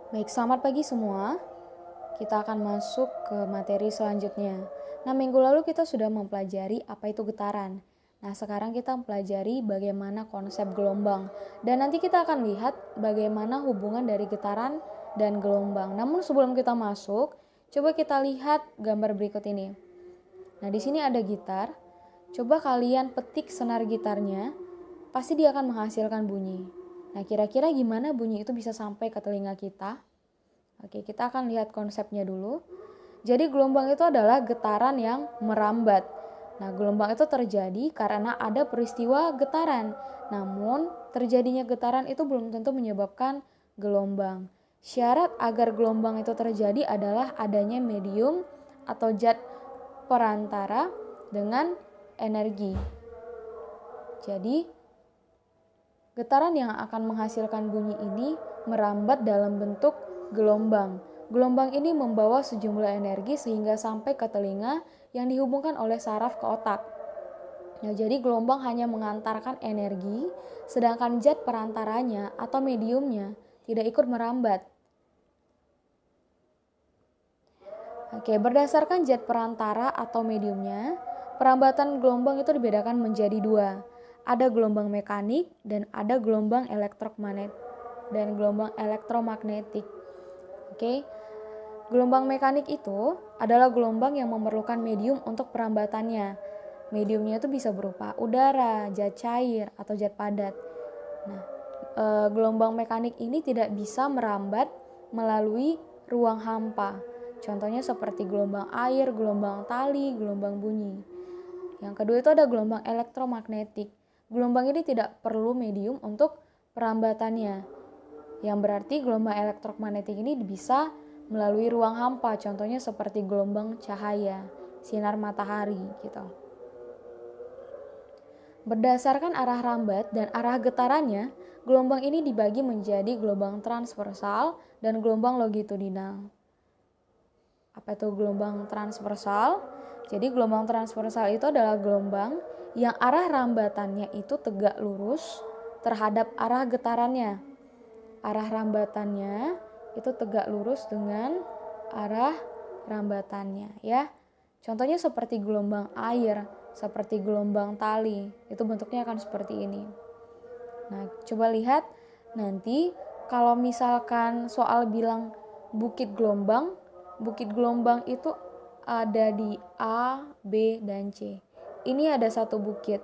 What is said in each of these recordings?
Baik, selamat pagi semua. Kita akan masuk ke materi selanjutnya. Nah, minggu lalu kita sudah mempelajari apa itu getaran. Nah, sekarang kita mempelajari bagaimana konsep gelombang. Dan nanti kita akan lihat bagaimana hubungan dari getaran dan gelombang. Namun sebelum kita masuk, coba kita lihat gambar berikut ini. Nah, di sini ada gitar. Coba kalian petik senar gitarnya, pasti dia akan menghasilkan bunyi. Nah, kira-kira gimana bunyi itu bisa sampai ke telinga kita? Oke, kita akan lihat konsepnya dulu. Jadi gelombang itu adalah getaran yang merambat. Nah, gelombang itu terjadi karena ada peristiwa getaran. Namun, terjadinya getaran itu belum tentu menyebabkan gelombang. Syarat agar gelombang itu terjadi adalah adanya medium atau zat perantara dengan energi. Jadi, getaran yang akan menghasilkan bunyi ini merambat dalam bentuk gelombang. Gelombang ini membawa sejumlah energi sehingga sampai ke telinga yang dihubungkan oleh saraf ke otak. Nah, jadi gelombang hanya mengantarkan energi, sedangkan zat perantaranya atau mediumnya tidak ikut merambat. Oke, berdasarkan zat perantara atau mediumnya, perambatan gelombang itu dibedakan menjadi dua. Ada gelombang mekanik dan ada gelombang elektromagnetik. Oke. Gelombang mekanik itu adalah gelombang yang memerlukan medium untuk perambatannya. Mediumnya itu bisa berupa udara, zat cair, atau zat padat. Nah, gelombang mekanik ini tidak bisa merambat melalui ruang hampa. Contohnya seperti gelombang air, gelombang tali, gelombang bunyi. Yang kedua itu ada gelombang elektromagnetik. Gelombang ini tidak perlu medium untuk perambatannya. Yang berarti gelombang elektromagnetik ini bisa melalui ruang hampa, contohnya seperti gelombang cahaya, sinar matahari gitu. Berdasarkan arah rambat dan arah getarannya, gelombang ini dibagi menjadi gelombang transversal dan gelombang longitudinal. Apa itu gelombang transversal? Jadi gelombang transversal itu adalah gelombang yang arah rambatannya itu tegak lurus terhadap arah getarannya. Arah rambatannya itu tegak lurus dengan arah rambatannya ya. Contohnya seperti gelombang air, seperti gelombang tali, itu bentuknya akan seperti ini. Nah, coba lihat nanti kalau misalkan soal bilang bukit gelombang itu ada di A, B, dan C. Ini ada satu bukit.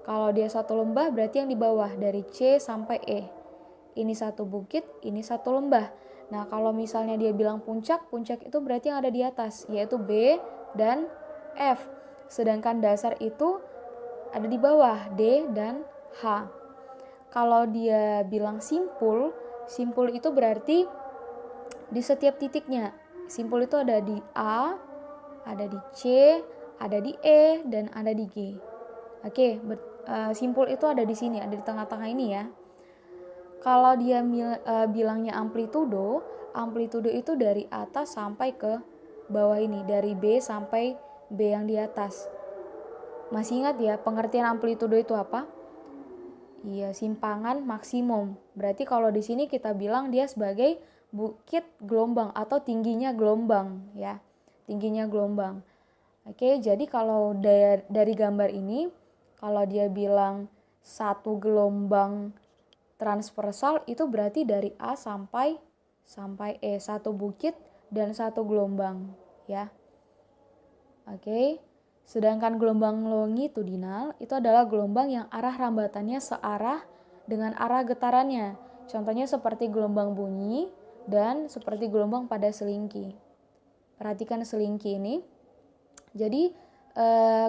Kalau dia satu lembah berarti yang di bawah dari C sampai E. Ini satu bukit, ini satu lembah. Nah, kalau misalnya dia bilang puncak, puncak itu berarti yang ada di atas, yaitu B dan F. Sedangkan dasar itu ada di bawah, D dan H. Kalau dia bilang simpul, simpul itu berarti di setiap titiknya. Simpul itu ada di A, ada di C, ada di E, dan ada di G. Oke, simpul itu ada di sini, ada di tengah-tengah ini ya. Kalau dia bilangnya amplitudo, amplitudo itu dari atas sampai ke bawah ini, dari B sampai B yang di atas. Masih ingat ya pengertian amplitudo itu apa? Iya, simpangan maksimum. Berarti kalau di sini kita bilang dia sebagai bukit gelombang atau tingginya gelombang ya. Tingginya gelombang. Oke, jadi kalau dari gambar ini kalau dia bilang satu gelombang transversal itu berarti dari A sampai E, satu bukit dan satu gelombang ya. Oke. Sedangkan gelombang longitudinal itu adalah gelombang yang arah rambatannya searah dengan arah getarannya. Contohnya seperti gelombang bunyi dan seperti gelombang pada selingki. Perhatikan selingki ini. Jadi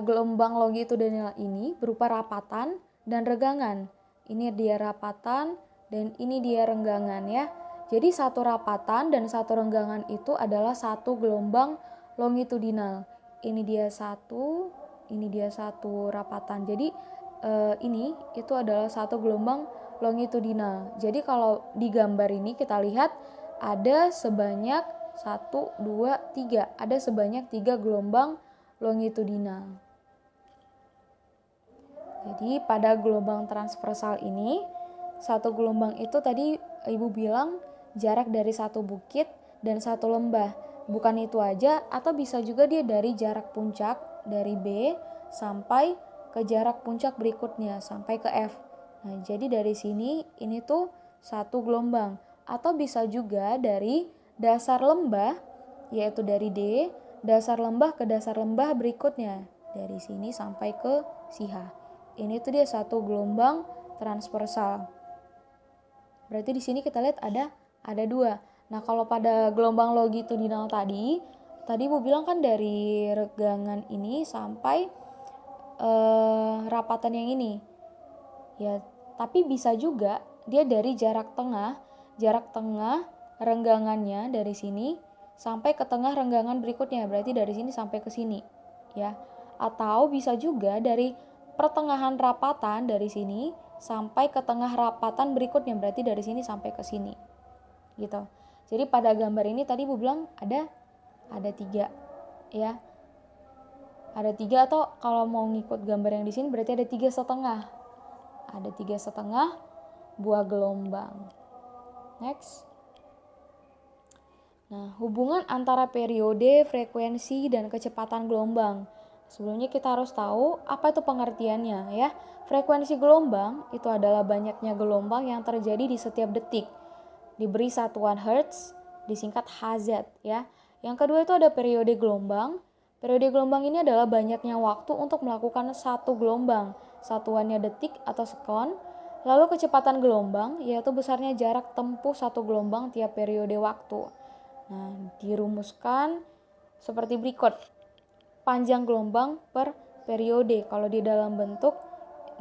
gelombang longitudinal ini berupa rapatan dan regangan. Ini dia rapatan dan ini dia renggangan ya. Jadi satu rapatan dan satu renggangan itu adalah satu gelombang longitudinal. Ini dia satu rapatan. Jadi ini itu adalah satu gelombang longitudinal. Jadi kalau di gambar ini kita lihat ada sebanyak 1, 2, 3. Ada sebanyak 3 gelombang longitudinal. Jadi pada gelombang transversal ini, satu gelombang itu tadi Ibu bilang jarak dari satu bukit dan satu lembah. Bukan itu aja, atau bisa juga dia dari jarak puncak, dari B sampai ke jarak puncak berikutnya, sampai ke F. Nah, jadi dari sini, ini tuh satu gelombang. Atau bisa juga dari dasar lembah, yaitu dari D, dasar lembah ke dasar lembah berikutnya. Dari sini sampai ke si H. Ini tuh dia satu gelombang transversal. Berarti di sini kita lihat ada dua. Nah, kalau pada gelombang longitudinal tadi Ibu bilang kan dari regangan ini sampai rapatan yang ini. Ya, tapi bisa juga dia dari jarak tengah renggangannya dari sini sampai ke tengah renggangan berikutnya. Berarti dari sini sampai ke sini, ya. Atau bisa juga dari pertengahan rapatan dari sini sampai ke tengah rapatan berikutnya, berarti dari sini sampai ke sini, gitu. Jadi pada gambar ini tadi Ibu bilang ada 3, ya. Ada 3, atau kalau mau ngikut gambar yang di sini berarti ada 3,5. Ada 3,5 buah gelombang. Next. Nah, hubungan antara periode, frekuensi, dan kecepatan gelombang. Sebelumnya kita harus tahu apa itu pengertiannya, ya. Frekuensi gelombang itu adalah banyaknya gelombang yang terjadi di setiap detik. Diberi satuan Hertz, disingkat Hz, ya. Yang kedua itu ada periode gelombang. Periode gelombang ini adalah banyaknya waktu untuk melakukan satu gelombang. Satuannya detik atau sekon. Lalu kecepatan gelombang yaitu besarnya jarak tempuh satu gelombang tiap periode waktu. Nah, dirumuskan seperti berikut. Panjang gelombang per periode. Kalau di dalam bentuk,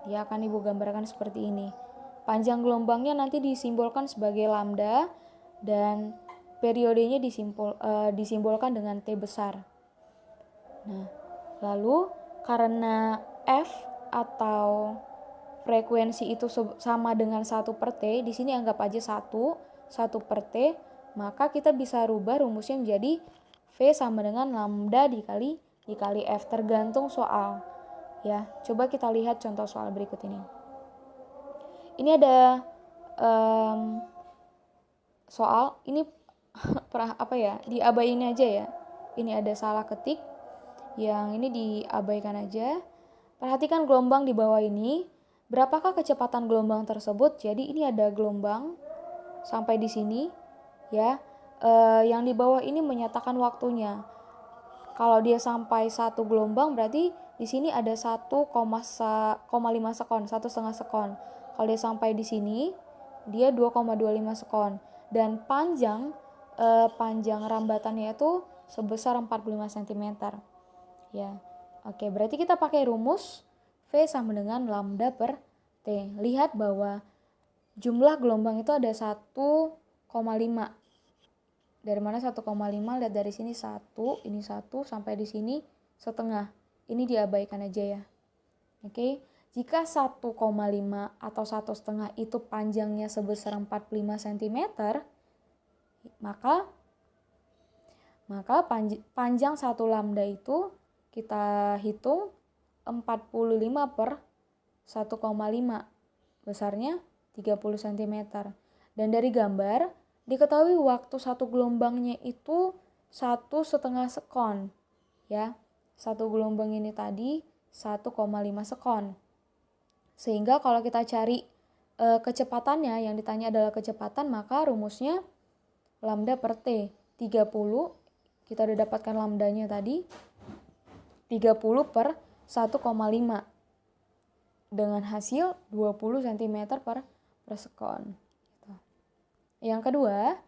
dia akan Ibu gambarkan seperti ini. Panjang gelombangnya nanti disimbolkan sebagai lambda dan periodenya disimbolkan dengan T besar. Nah, lalu karena F atau frekuensi itu sama dengan 1 per T, di sini anggap aja 1 per T, maka kita bisa rubah rumusnya menjadi V sama dengan lambda dikali F, tergantung soal. Ya, coba kita lihat contoh soal berikut ini. Ini ada soal, ini diabaikan aja ya. Ini ada salah ketik, yang ini diabaikan aja. Perhatikan gelombang di bawah ini. Berapakah kecepatan gelombang tersebut? Jadi ini ada gelombang sampai di sini, ya. Yang di bawah ini menyatakan waktunya. Kalau dia sampai 1 gelombang berarti di sini ada 1,5 sekon, 1,5 sekon. Kalau dia sampai di sini dia 2,25 sekon. Dan panjang rambatannya itu sebesar 45 cm. Ya. Oke, berarti kita pakai rumus V sama dengan lambda per T. Lihat bahwa jumlah gelombang itu ada 1,5. Dari mana 1,5? Lihat dari sini 1, ini 1, sampai di sini setengah. Ini diabaikan aja ya. Oke, jika 1,5 atau 1,5 itu panjangnya sebesar 45 cm, maka panjang 1 lambda itu kita hitung 45 per 1,5. Besarnya 30 cm. Dan dari gambar diketahui waktu satu gelombangnya itu 1,5 sekon, ya. Satu gelombang ini tadi 1,5 sekon. Sehingga kalau kita cari kecepatannya, yang ditanya adalah kecepatan, maka rumusnya lambda per T 30. Kita udah dapatkan lambdanya tadi 30 per 1,5 dengan hasil 20 cm per sekon. Yang kedua,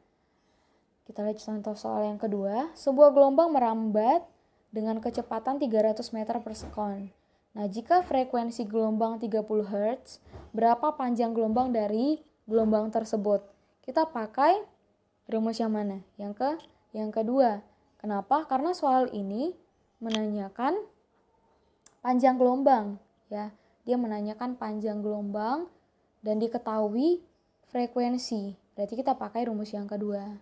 kita lihat contoh soal yang kedua. Sebuah gelombang merambat dengan kecepatan 300 meter per sekon. Nah, jika frekuensi gelombang 30 Hz, berapa panjang gelombang dari gelombang tersebut? Kita pakai rumus yang mana? Yang kedua. Kenapa? Karena soal ini menanyakan panjang gelombang, ya. Dia menanyakan panjang gelombang dan diketahui frekuensi. Berarti kita pakai rumus yang kedua.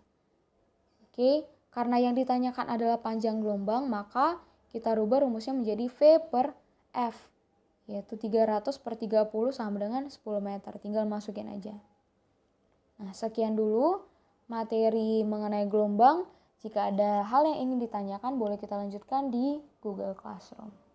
Oke, karena yang ditanyakan adalah panjang gelombang, maka kita rubah rumusnya menjadi V per F, yaitu 300 per 30 sama dengan 10 meter. Tinggal masukin aja. Nah, sekian dulu materi mengenai gelombang. Jika ada hal yang ingin ditanyakan, boleh kita lanjutkan di Google Classroom.